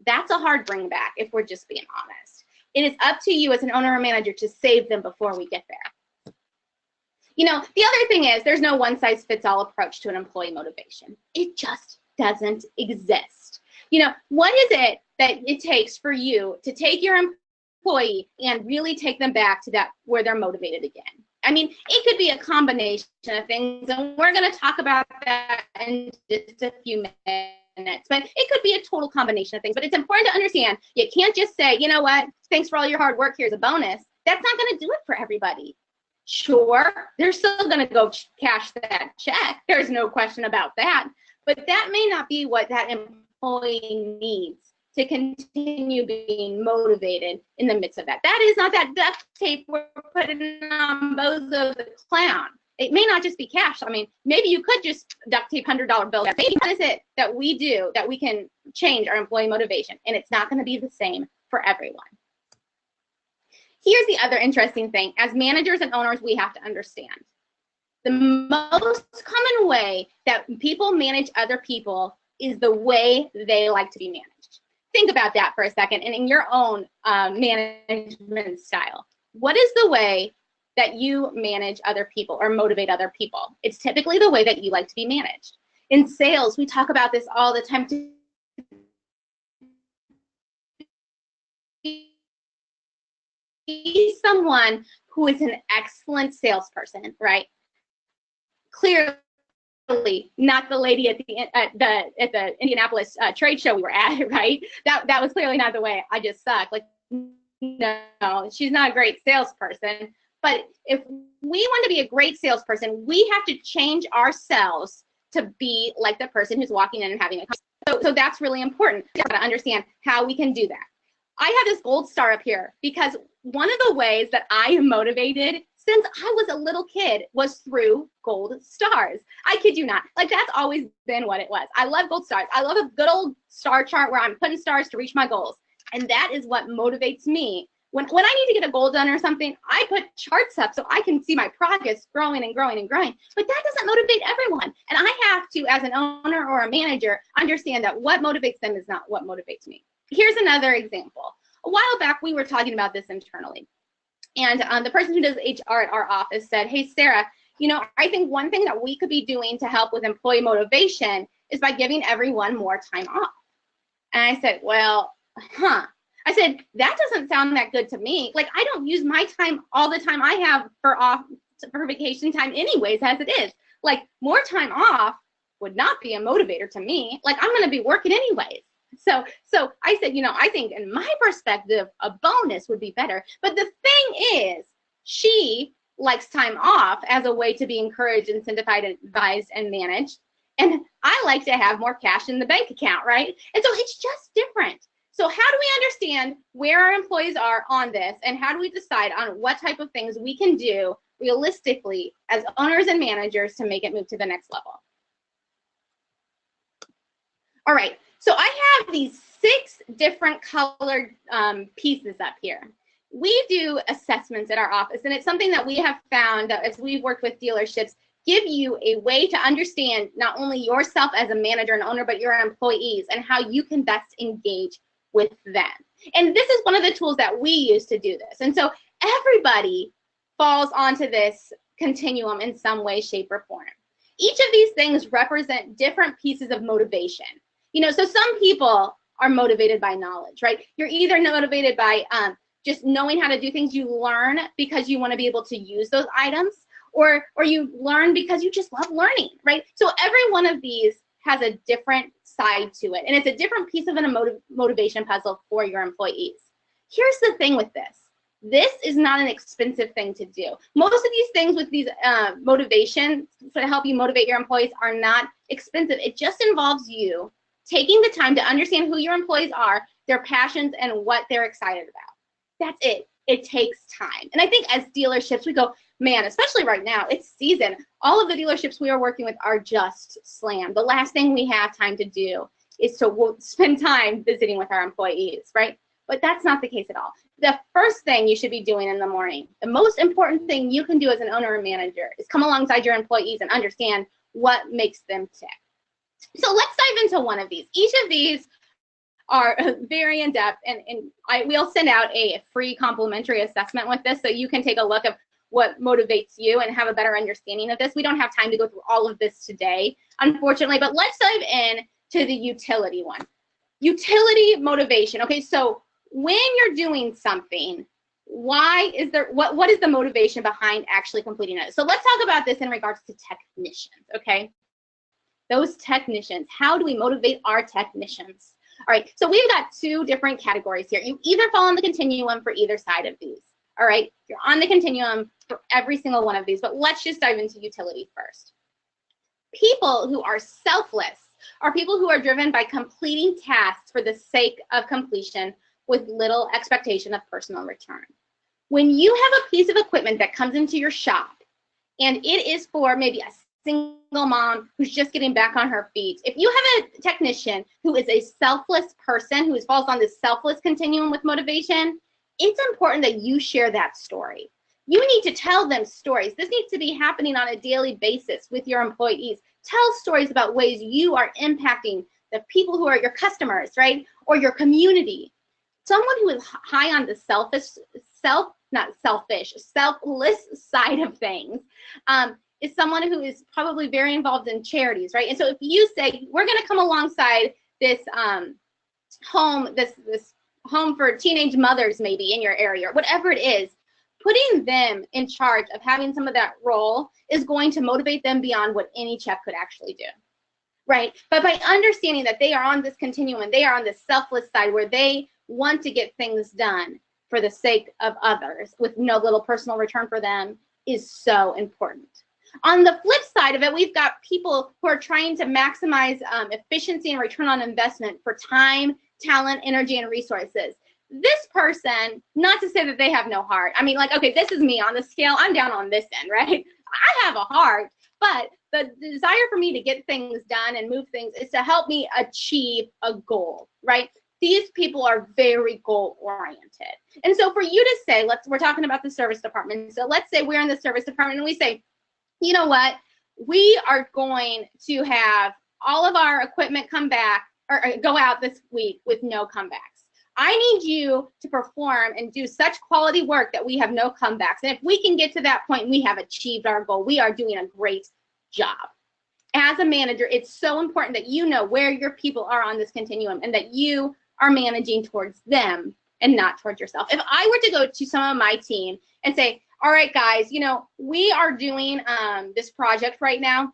that's a hard bring back if we're just being honest. It is up to you as an owner or manager to save them before we get there. You know, the other thing is there's no one-size-fits-all approach to an employee motivation. It just doesn't exist. You know, what is it that it takes for you to take your employee and really take them back to that where they're motivated again? I mean, it could be a combination of things, and we're going to talk about that in just a few minutes, but it could be a total combination of things. But it's important to understand you can't just say, you know what, thanks for all your hard work, here's a bonus. That's not going to do it for everybody. Sure, they're still going to go cash that check. There's no question about that. But that may not be what that employee needs to continue being motivated in the midst of that. That is not that duct tape we're putting on Bozo the Clown. It may not just be cash. I mean, maybe you could just duct tape $100 bills. Maybe that is it that we do, that we can change our employee motivation. And it's not going to be the same for everyone. Here's the other interesting thing. As managers and owners, we have to understand the most common way that people manage other people is the way they like to be managed. Think about that for a second, and in your own management style. What is the way that you manage other people or motivate other people? It's typically the way that you like to be managed. In sales, we talk about this all the time. Be someone who is an excellent salesperson, right? Clearly not the lady at the Indianapolis trade show we were at, right? That was clearly not the way. I just suck. Like, no, she's not a great salesperson. But if we want to be a great salesperson, we have to change ourselves to be like the person who's walking in and having a conversation. So that's really important to understand how we can do that. I have this gold star up here because one of the ways that I am motivated since I was a little kid was through gold stars. I kid you not. Like, that's always been what it was. I love gold stars. I love a good old star chart where I'm putting stars to reach my goals. And that is what motivates me. When I need to get a goal done or something, I put charts up so I can see my progress growing and growing and growing. But that doesn't motivate everyone. And I have to, as an owner or a manager, understand that what motivates them is not what motivates me. Here's another example. A while back, we were talking about this internally. And the person who does HR at our office said, hey, Sarah, you know, I think one thing that we could be doing to help with employee motivation is by giving everyone more time off. And I said, well, I said, that doesn't sound that good to me. Like, I don't use my time all the time I have for vacation time anyways, as it is. Like, more time off would not be a motivator to me. Like, I'm going to be working anyways. So I said, you know, I think in my perspective, a bonus would be better. But the thing is, she likes time off as a way to be encouraged, incentivized, advised, and managed. And I like to have more cash in the bank account, right? And so it's just different. So how do we understand where our employees are on this, and how do we decide on what type of things we can do realistically as owners and managers to make it move to the next level? All right, so I have these 6 different colored pieces up here. We do assessments at our office, and it's something that we have found that as we've worked with dealerships, give you a way to understand not only yourself as a manager and owner, but your employees and how you can best engage with them. And this is one of the tools that we use to do this. And so everybody falls onto this continuum in some way, shape, or form. Each of these things represent different pieces of motivation. You know, so some people are motivated by knowledge, right? You're either motivated by just knowing how to do things. You learn because you want to be able to use those items, or you learn because you just love learning, right? So every one of these has a different side to it, and it's a different piece of a motivation puzzle for your employees. Here's the thing with this. This is not an expensive thing to do. Most of these things with these motivations to help you motivate your employees are not expensive. It just involves you taking the time to understand who your employees are, their passions, and what they're excited about. That's it. It takes time. And I think as dealerships, we go, man, especially right now, it's season. All of the dealerships we are working with are just slammed. The last thing we have time to do is to spend time visiting with our employees, right? But that's not the case at all. The first thing you should be doing in the morning, the most important thing you can do as an owner or manager, is come alongside your employees and understand what makes them tick. So let's dive into one of these. Each of these are very in-depth, and we'll send out a free complimentary assessment with this so you can take a look at what motivates you and have a better understanding of this. We don't have time to go through all of this today, unfortunately, but let's dive in to the utility one. Utility motivation. Okay, so when you're doing something, what is the motivation behind actually completing it? So let's talk about this in regards to technicians, okay? Those technicians, how do we motivate our technicians? All right, so we've got 2 different categories here. You either fall on the continuum for either side of these. All right, you're on the continuum for every single one of these, but let's just dive into utility first. People who are selfless are people who are driven by completing tasks for the sake of completion with little expectation of personal return. When you have a piece of equipment that comes into your shop and it is for maybe a single mom who's just getting back on her feet, if you have a technician who is a selfless person who falls on this selfless continuum with motivation, it's important that you share that story. You need to tell them stories. This needs to be happening on a daily basis with your employees. Tell stories about ways you are impacting the people who are your customers, right? Or your community. Someone who is high on the selfless side of things is someone who is probably very involved in charities, right? And so if you say, we're going to come alongside this home, this home for teenage mothers maybe in your area, or whatever it is, putting them in charge of having some of that role is going to motivate them beyond what any check could actually do, right? But by understanding that they are on this continuum and they are on this selfless side where they want to get things done for the sake of others with no little personal return for them is so important. On the flip side of it, we've got people who are trying to maximize efficiency and return on investment for time, talent, energy, and resources. This person, not to say that they have no heart. I mean, like, okay, this is me on the scale. I'm down on this end, right? I have a heart, but the desire for me to get things done and move things is to help me achieve a goal, right? These people are very goal-oriented. And so for you to say, we're talking about the service department. So let's say we're in the service department and we say, you know what? We are going to have all of our equipment come back or go out this week with no comebacks. I need you to perform and do such quality work that we have no comebacks. And if we can get to that point, we have achieved our goal. We are doing a great job. As a manager, it's so important that you know where your people are on this continuum and that you are managing towards them and not towards yourself. If I were to go to some of my team and say, all right, guys, you know, we are doing this project right now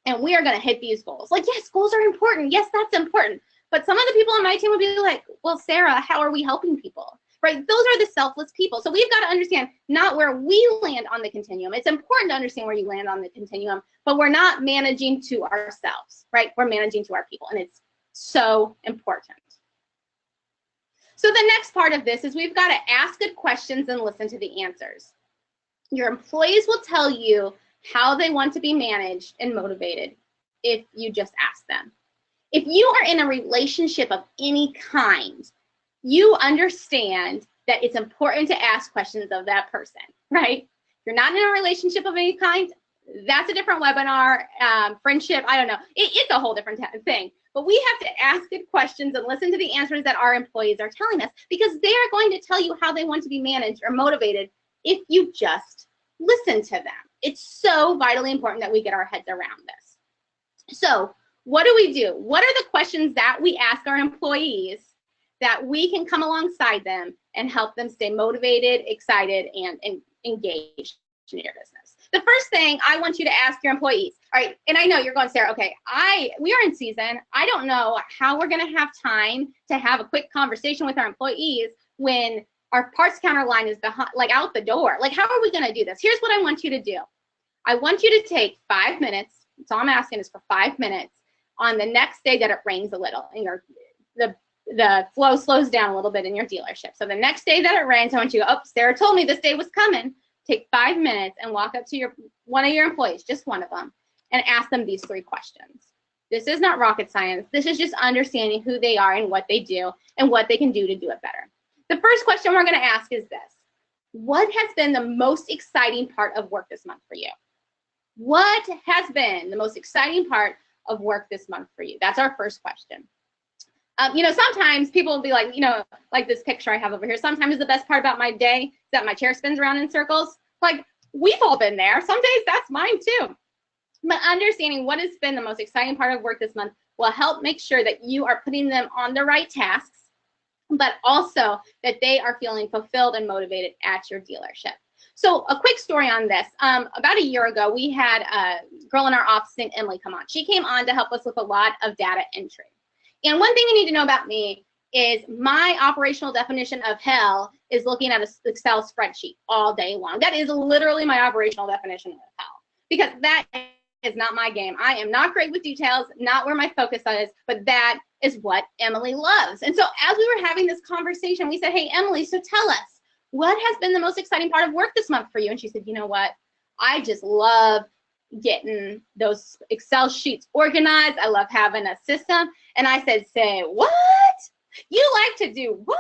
and we are going to hit these goals. Like, yes, goals are important. Yes, that's important. But some of the people on my team would be like, well, Sarah, how are we helping people? right? Those are the selfless people. So we've got to understand not where we land on the continuum. It's important to understand where you land on the continuum, but we're not managing to ourselves, right? We're managing to our people, and it's so important. So the next part of this is we've got to ask good questions and listen to the answers. Your employees will tell you how they want to be managed and motivated if you just ask them. If you are in a relationship of any kind, you understand that it's important to ask questions of that person, right? If you're not in a relationship of any kind, that's a different webinar. Friendship, I don't know. It's a whole different thing. But we have to ask good questions and listen to the answers that our employees are telling us, because they are going to tell you how they want to be managed or motivated if you just listen to them. It's so vitally important that we get our heads around this. So what do we do? What are the questions that we ask our employees that we can come alongside them and help them stay motivated, excited, and engaged in your business? The first thing I want you to ask your employees, all right, and I know you're going, Sarah, okay, we are in season. I don't know how we're going to have time to have a quick conversation with our employees when our parts counter line is behind, like out the door. Like, how are we going to do this? Here's what I want you to do. I want you to take 5 minutes. That's all I'm asking is for 5 minutes on the next day that it rains a little and the flow slows down a little bit in your dealership. So the next day that it rains, I want you to go, oh, Sarah told me this day was coming. Take 5 minutes and walk up to one of your employees, just one of them, and ask them these 3 questions. This is not rocket science. This is just understanding who they are and what they do and what they can do to do it better. The first question we're going to ask is this: what has been the most exciting part of work this month for you? What has been the most exciting part of work this month for you? That's our first question. Sometimes people will be like, like this picture I have over here. Sometimes the best part about my day is that my chair spins around in circles. Like, we've all been there. Some days that's mine too. But understanding what has been the most exciting part of work this month will help make sure that you are putting them on the right tasks, but also that they are feeling fulfilled and motivated at your dealership. So a quick story on this. About a year ago, we had a girl in our office named Emily come on. She came on to help us with a lot of data entry. And one thing you need to know about me is my operational definition of hell is looking at an Excel spreadsheet all day long. That is literally my operational definition of hell, because that is not my game. I am not great with details, not where my focus is, but that is what Emily loves. And so as we were having this conversation, we said, hey, Emily, so tell us, what has been the most exciting part of work this month for you? And she said, you know what? I just love getting those Excel sheets organized. I love having a system. And I said, say what? You like to do what?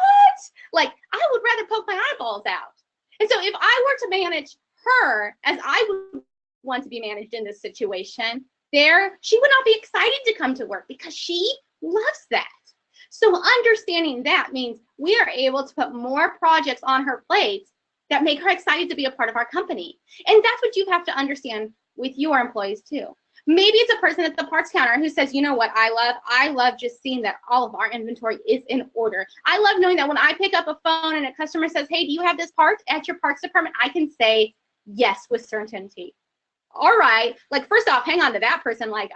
Like, I would rather poke my eyeballs out. And so if I were to manage her as I would want to be managed in this situation, she would not be excited to come to work because she loves that. So understanding that means we are able to put more projects on her plate that make her excited to be a part of our company. And that's what you have to understand with your employees too. Maybe it's a person at the parts counter who says, you know what I love just seeing that all of our inventory is in order. I love knowing that when I pick up a phone and a customer says, hey, do you have this part at your parts department? I can say yes with certainty. All right, like, first off, hang on to that person like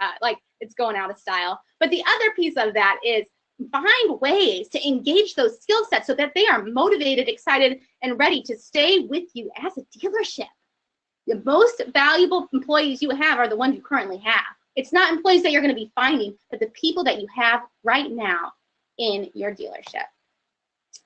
it's going out of style. But the other piece of that is find ways to engage those skill sets so that they are motivated, excited, and ready to stay with you as a dealership. The most valuable employees you have are the ones you currently have. It's not employees that you're going to be finding, but the people that you have right now in your dealership.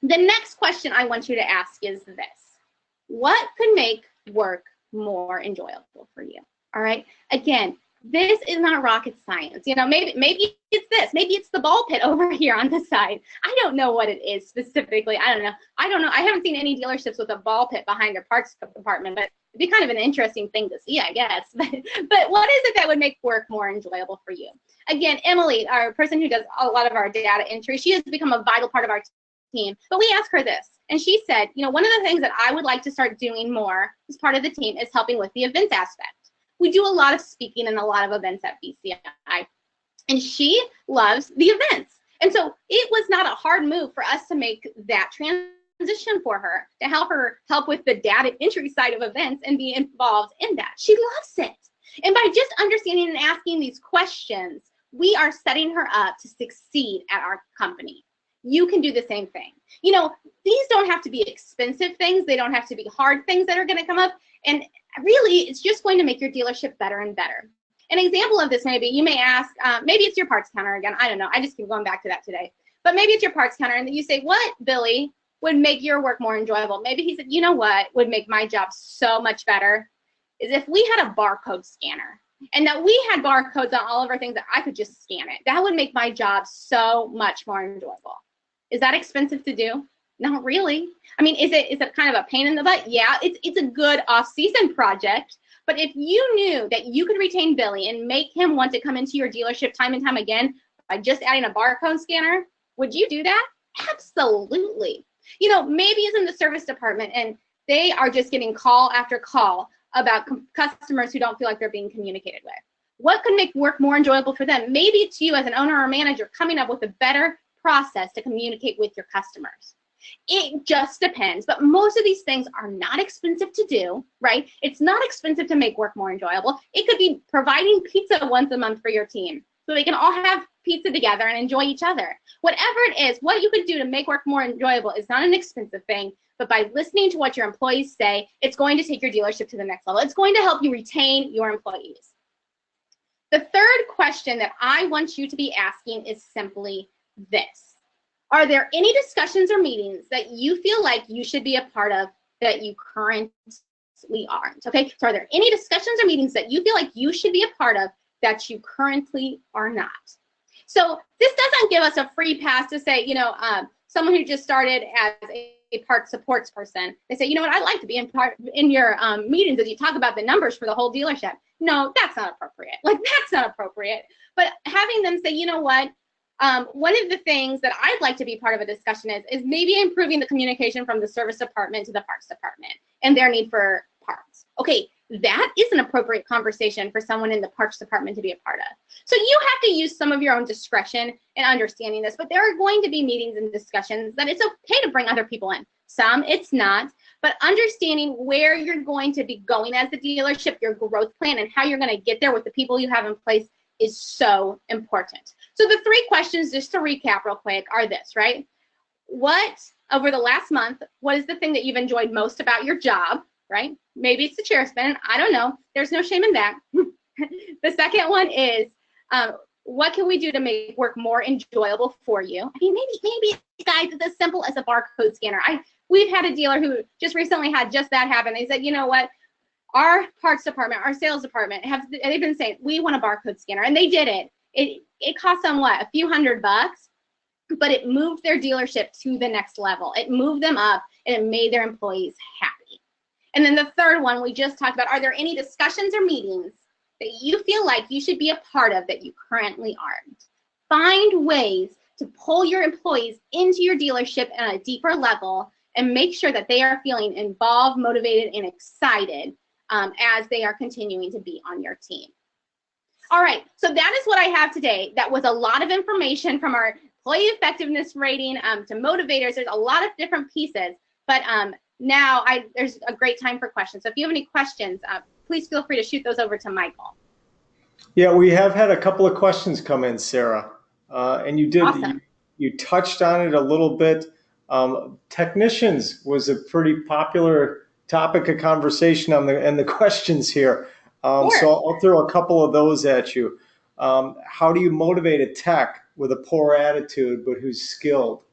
The next question I want you to ask is this: what could make work more enjoyable for you? All right. Again, this is not rocket science. Maybe it's this. Maybe it's the ball pit over here on the side. I don't know what it is specifically. I don't know. I haven't seen any dealerships with a ball pit behind their parts department, but it'd be kind of an interesting thing to see, I guess. But what is it that would make work more enjoyable for you? Again, Emily, our person who does a lot of our data entry, she has become a vital part of our team. But we asked her this, and she said, one of the things that I would like to start doing more as part of the team is helping with the events aspect. We do a lot of speaking and a lot of events at BCI, and she loves the events. And so it was not a hard move for us to make that transition for her, to help with the data entry side of events and be involved in that. She loves it. And by just understanding and asking these questions, we are setting her up to succeed at our company. you can do the same thing. You know, these don't have to be expensive things. They don't have to be hard things that are going to come up. And really, it's just going to make your dealership better and better. An example of this, maybe you may ask, maybe it's your parts counter again. I don't know. I just keep going back to that today. But maybe it's your parts counter, and you say, what, Billy, would make your work more enjoyable? Maybe he said, you know what would make my job so much better is if we had a barcode scanner, and that we had barcodes on all of our things that I could just scan it. That would make my job so much more enjoyable. Is that expensive to do? Not really. I mean, is it kind of a pain in the butt? Yeah, it's a good off-season project. But if you knew that you could retain Billy and make him want to come into your dealership time and time again by just adding a barcode scanner, would you do that? Absolutely. You know, maybe it's in the service department and they are just getting call after call about customers who don't feel like they're being communicated with. What could make work more enjoyable for them? Maybe it's you as an owner or manager coming up with a better process to communicate with your customers. It just depends, but most of these things are not expensive to do, right? It's not expensive to make work more enjoyable. It could be providing pizza once a month for your team so they can all have pizza together and enjoy each other. Whatever it is, what you could do to make work more enjoyable is not an expensive thing, but by listening to what your employees say, it's going to take your dealership to the next level. It's going to help you retain your employees. The third question that I want you to be asking is simply this. Are there any discussions or meetings that you feel like you should be a part of that you currently aren't? Okay, so are there any discussions or meetings that you feel like you should be a part of that you currently are not? So this doesn't give us a free pass to say, you know, someone who just started as a part supports person, they say, you know what, I'd like to be in your meetings as you talk about the numbers for the whole dealership. No, that's not appropriate. Like, that's not appropriate. But having them say, you know what, one of the things that I'd like to be part of a discussion is maybe improving the communication from the service department to the parts department and their need for parts. Okay, that is an appropriate conversation for someone in the parts department to be a part of. So you have to use some of your own discretion in understanding this, but there are going to be meetings and discussions that it's okay to bring other people in. Some it's not, but understanding where you're going to be going as the dealership, your growth plan, and how you're going to get there with the people you have in place is so important. So the three questions, just to recap real quick, are this, right? What, over the last month, what is the thing that you've enjoyed most about your job, right? Maybe it's the chair spin. I don't know. There's no shame in that. The second one is, what can we do to make work more enjoyable for you? I mean, maybe guys, it's as simple as a barcode scanner. We've had a dealer who just recently had just that happen. They said, you know what? Our parts department, our sales department, they've been saying, we want a barcode scanner, and they did it. It cost them what, a few $100, but it moved their dealership to the next level. It moved them up, and it made their employees happy. And then the third one we just talked about, are there any discussions or meetings that you feel like you should be a part of that you currently aren't? Find ways to pull your employees into your dealership at a deeper level and make sure that they are feeling involved, motivated, and excited as they are continuing to be on your team. All right, so that is what I have today. That was a lot of information from our employee effectiveness rating to motivators. There's a lot of different pieces, but now there's a great time for questions. So if you have any questions, please feel free to shoot those over to Michael. Yeah, we have had a couple of questions come in, Sarah, and you did. Awesome. You touched on it a little bit. Technicians was a pretty popular topic of conversation on the questions here. Sure. So I'll throw a couple of those at you. How do you motivate a tech with a poor attitude but who's skilled?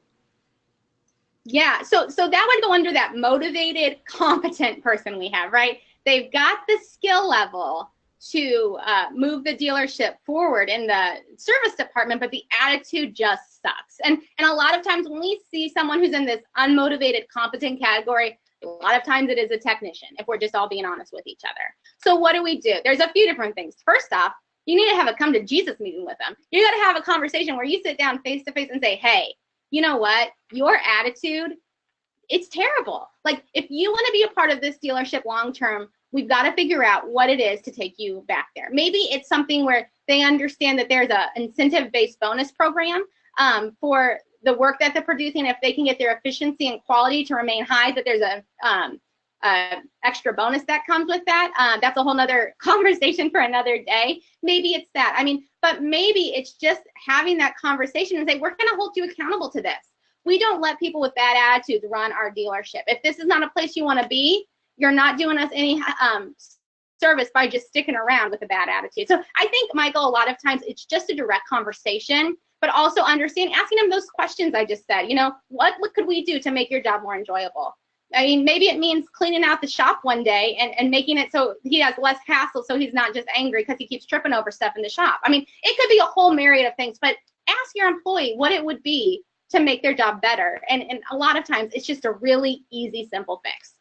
Yeah, so that would go under that motivated, competent person we have, right? They've got the skill level to move the dealership forward in the service department, but the attitude just sucks. And a lot of times when we see someone who's in this unmotivated, competent category, a lot of times it is a technician, if we're just all being honest with each other. So what do? There's a few different things. First off, you need to have a come to Jesus meeting with them. You got to have a conversation where you sit down face to face and say, hey, you know what? Your attitude, it's terrible. Like, if you want to be a part of this dealership long term, we've got to figure out what it is to take you back there. Maybe it's something where they understand that there's an incentive-based bonus program for the work that they're producing. If they can get their efficiency and quality to remain high, that there's a extra bonus that comes with that. That's a whole nother conversation for another day. Maybe it's that. I mean, but maybe it's just having that conversation and say, we're going to hold you accountable to this. we don't let people with bad attitudes run our dealership. If this is not a place you want to be, you're not doing us any service by just sticking around with a bad attitude. So I think, Michael, a lot of times it's just a direct conversation, but also asking them those questions I just said. You know, what could we do to make your job more enjoyable? I mean, maybe it means cleaning out the shop one day and making it so he has less hassle, so he's not just angry because he keeps tripping over stuff in the shop. I mean, it could be a whole myriad of things, but ask your employee what it would be to make their job better. And a lot of times it's just a really easy, simple fix.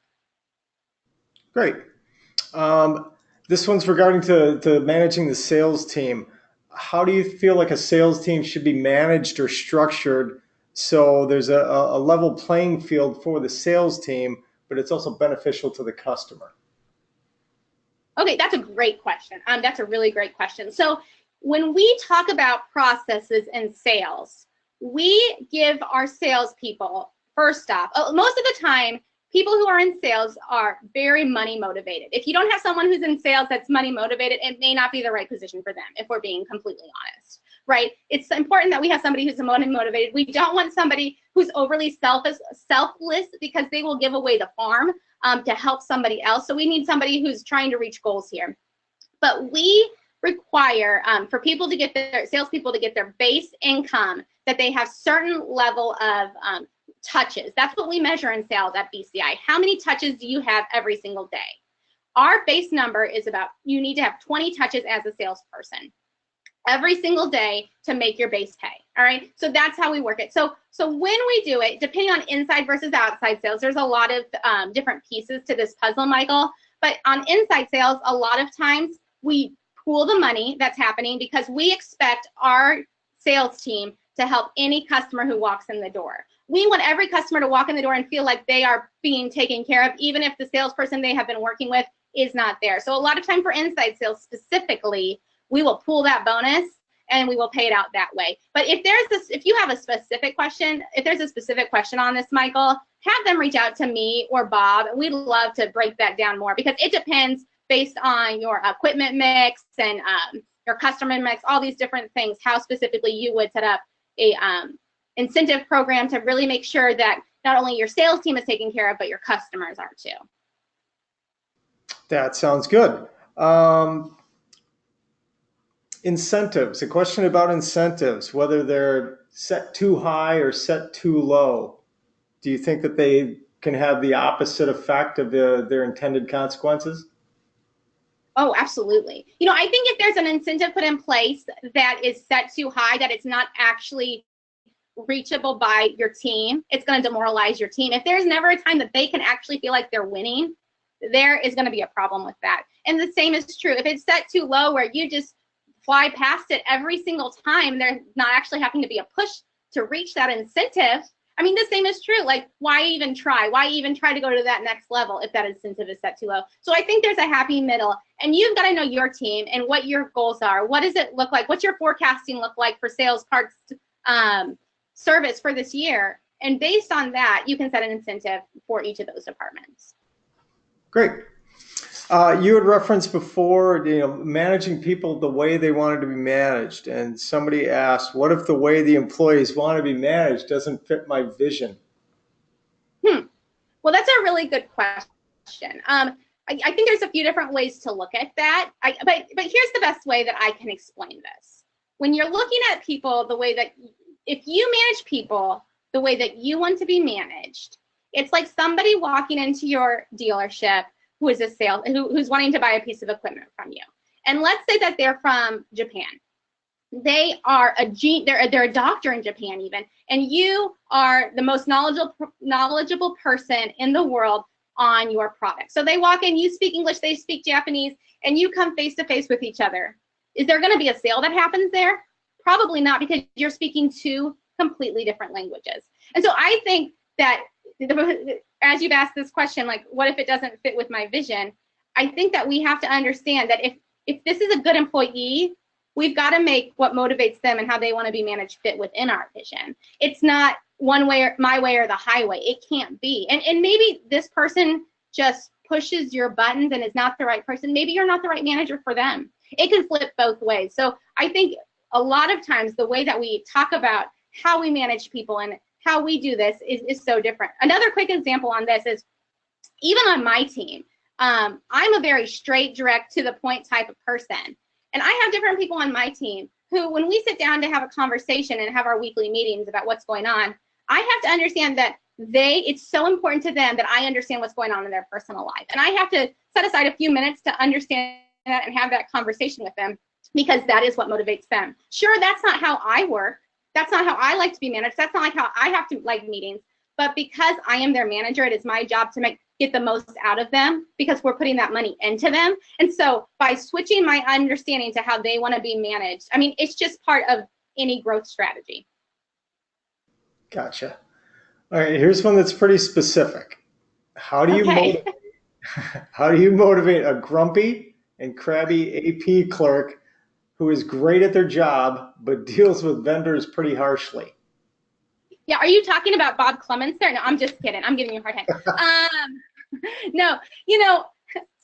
Great. This one's regarding to managing the sales team. How do you feel like a sales team should be managed or structured so there's a level playing field for the sales team, but it's also beneficial to the customer? Okay, that's a great question. That's a really great question. So when we talk about processes in sales, we give our salespeople, first off, most of the time, people who are in sales are very money motivated. If you don't have someone who's in sales that's money motivated, it may not be the right position for them, if we're being completely honest, right? It's important that we have somebody who's money motivated. We don't want somebody who's overly selfless because they will give away the farm to help somebody else. So we need somebody who's trying to reach goals here. But we require for people to get their salespeople to get their base income, that they have certain level of touches. That's what we measure in sales at BCI. How many touches do you have every single day? Our base number is about, you need to have 20 touches as a salesperson every single day to make your base pay. All right. So that's how we work it. So when we do it, depending on inside versus outside sales, there's a lot of different pieces to this puzzle, Michael. But on inside sales, a lot of times we pool the money that's happening because we expect our sales team to help any customer who walks in the door. We want every customer to walk in the door and feel like they are being taken care of, even if the salesperson they have been working with is not there. So a lot of time for inside sales specifically, we will pool that bonus and we will pay it out that way. But if you have a specific question, if there's a specific question on this, Michael, have them reach out to me or Bob. We'd love to break that down more because it depends based on your equipment mix and your customer mix, all these different things, how specifically you would set up a incentive program to really make sure that not only your sales team is taken care of, but your customers are too. That sounds good. Incentives, a question about incentives, whether they're set too high or set too low. Do you think that they can have the opposite effect of their intended consequences? Oh, absolutely. You know, I think if there's an incentive put in place that is set too high, that it's not actually reachable by your team, it's going to demoralize your team. If there's never a time that they can actually feel like they're winning, there is going to be a problem with that. And the same is true. If it's set too low where you just fly past it every single time, there's not actually having to be a push to reach that incentive. I mean, the same is true. Like, why even try? Why even try to go to that next level if that incentive is set too low? So I think there's a happy middle, and you've got to know your team and what your goals are. What does it look like? What's your forecasting look like for sales, parts, service for this year? And based on that, you can set an incentive for each of those departments. Great. You had referenced before, managing people the way they wanted to be managed. And somebody asked, what if the way the employees want to be managed doesn't fit my vision? Well, that's a really good question. I think there's a few different ways to look at that. But here's the best way that I can explain this. When you're looking at people the way that, if you manage people the way that you want to be managed, it's like somebody walking into your dealership who's wanting to buy a piece of equipment from you. And let's say that they're from Japan. They are they're a doctor in Japan even, and you are the most knowledgeable person in the world on your product. So they walk in, you speak English, they speak Japanese, and you come face to face with each other. Is there going to be a sale that happens there? Probably not, because you're speaking two completely different languages. And so I think that as you've asked this question, like, what if it doesn't fit with my vision? I think that we have to understand that if this is a good employee, we've got to make what motivates them and how they want to be managed fit within our vision. It's not one way or my way or the highway. It can't be. And maybe this person just pushes your buttons and is not the right person. Maybe you're not the right manager for them. It can flip both ways. So I think a lot of times the way that we talk about how we manage people and how we do this is so different. Another quick example on this is even on my team, I'm a very straight, direct, to the point type of person. And I have different people on my team who, when we sit down to have a conversation and have our weekly meetings about what's going on, I have to understand that it's so important to them that I understand what's going on in their personal life. And I have to set aside a few minutes to understand that and have that conversation with them, because that is what motivates them. Sure, that's not how I work. That's not how I like to be managed. That's not like how I have to like meetings. But because I am their manager, it is my job to get the most out of them, because we're putting that money into them. And so by switching my understanding to how they want to be managed, I mean, it's just part of any growth strategy. Gotcha. All right, here's one that's pretty specific. How do you motivate, how do you motivate a grumpy and crabby AP clerk who is great at their job but deals with vendors pretty harshly? Yeah, are you talking about Bob Clements there? No, I'm just kidding. I'm giving you a hard time. No,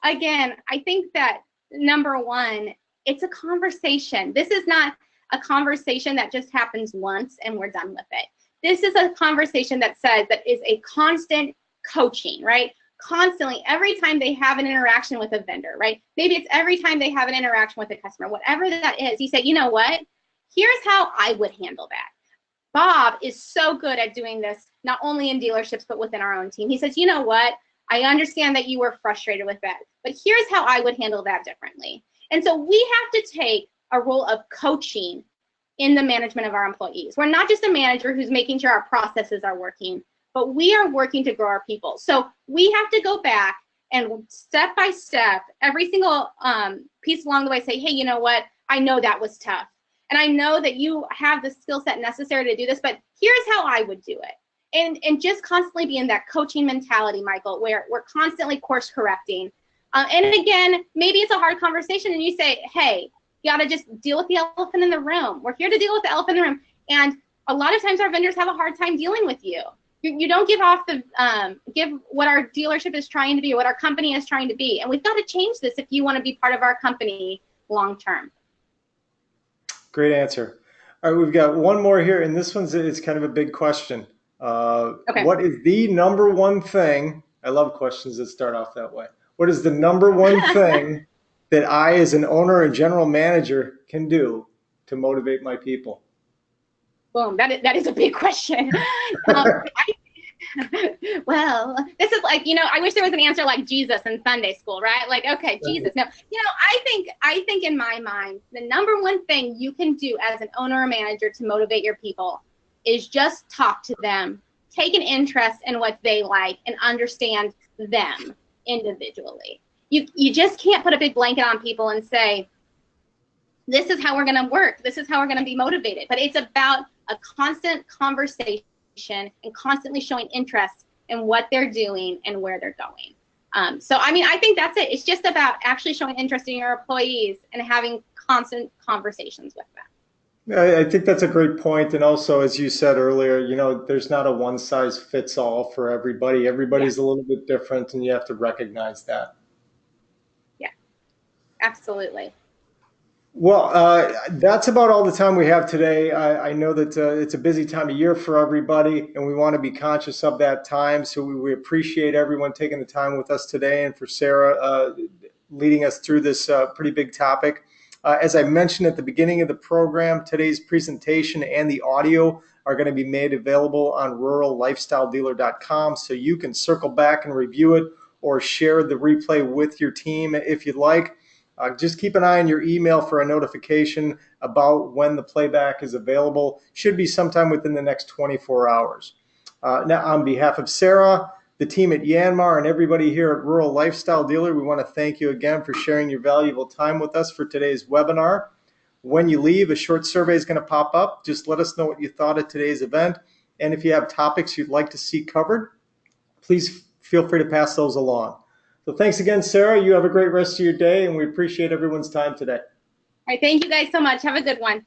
again, I think that number one, it's a conversation. This is not a conversation that just happens once and we're done with it. This is a conversation that is a constant coaching, right? Constantly, every time they have an interaction with a vendor, right? Maybe it's every time they have an interaction with a customer, whatever that is, you say, you know what? Here's how I would handle that. Bob is so good at doing this, not only in dealerships, but within our own team. He says, you know what? I understand that you were frustrated with that, but here's how I would handle that differently. And so we have to take a role of coaching in the management of our employees. We're not just a manager who's making sure our processes are working, but we are working to grow our people. So we have to go back and step by step, every single piece along the way, say, hey, you know what? I know that was tough. And I know that you have the skill set necessary to do this, but here's how I would do it. And just constantly be in that coaching mentality, Michael, where we're constantly course correcting. And again, maybe it's a hard conversation and you say, hey, you gotta just deal with the elephant in the room. We're here to deal with the elephant in the room. And a lot of times our vendors have a hard time dealing with you. You don't give off give what our dealership is trying to be, what our company is trying to be. And we've got to change this if you want to be part of our company long term. Great answer. All right, we've got one more here, and this it's kind of a big question. Okay. What is the number one thing? I love questions that start off that way. What is the number one thing that I, as an owner and general manager, can do to motivate my people? Boom, that is a big question. Well, this is like, I wish there was an answer like Jesus in Sunday school, right? Like, okay, Jesus. No, I think in my mind, the number one thing you can do as an owner or manager to motivate your people is just talk to them, take an interest in what they like, and understand them individually. You just can't put a big blanket on people and say, this is how we're going to work. This is how we're going to be motivated. But it's about a constant conversation and constantly showing interest in what they're doing and where they're going. So, I mean, I think that's it. It's just about actually showing interest in your employees and having constant conversations with them. I think that's a great point. And also, as you said earlier, there's not a one size fits all for everybody. Everybody's a little bit different, and you have to recognize that. Yeah, absolutely. Well, that's about all the time we have today. I know that it's a busy time of year for everybody, and we want to be conscious of that time. So we appreciate everyone taking the time with us today, and for Sarah leading us through this pretty big topic. As I mentioned at the beginning of the program, today's presentation and the audio are going to be made available on rurallifestyledealer.com, so you can circle back and review it or share the replay with your team if you'd like. Just keep an eye on your email for a notification about when the playback is available. Should be sometime within the next 24 hours. Now, on behalf of Sarah, the team at Yanmar, and everybody here at Rural Lifestyle Dealer, we want to thank you again for sharing your valuable time with us for today's webinar. When you leave, a short survey is going to pop up. Just let us know what you thought of today's event. And if you have topics you'd like to see covered, please feel free to pass those along. So thanks again, Sarah. You have a great rest of your day, and we appreciate everyone's time today. All right, thank you guys so much. Have a good one.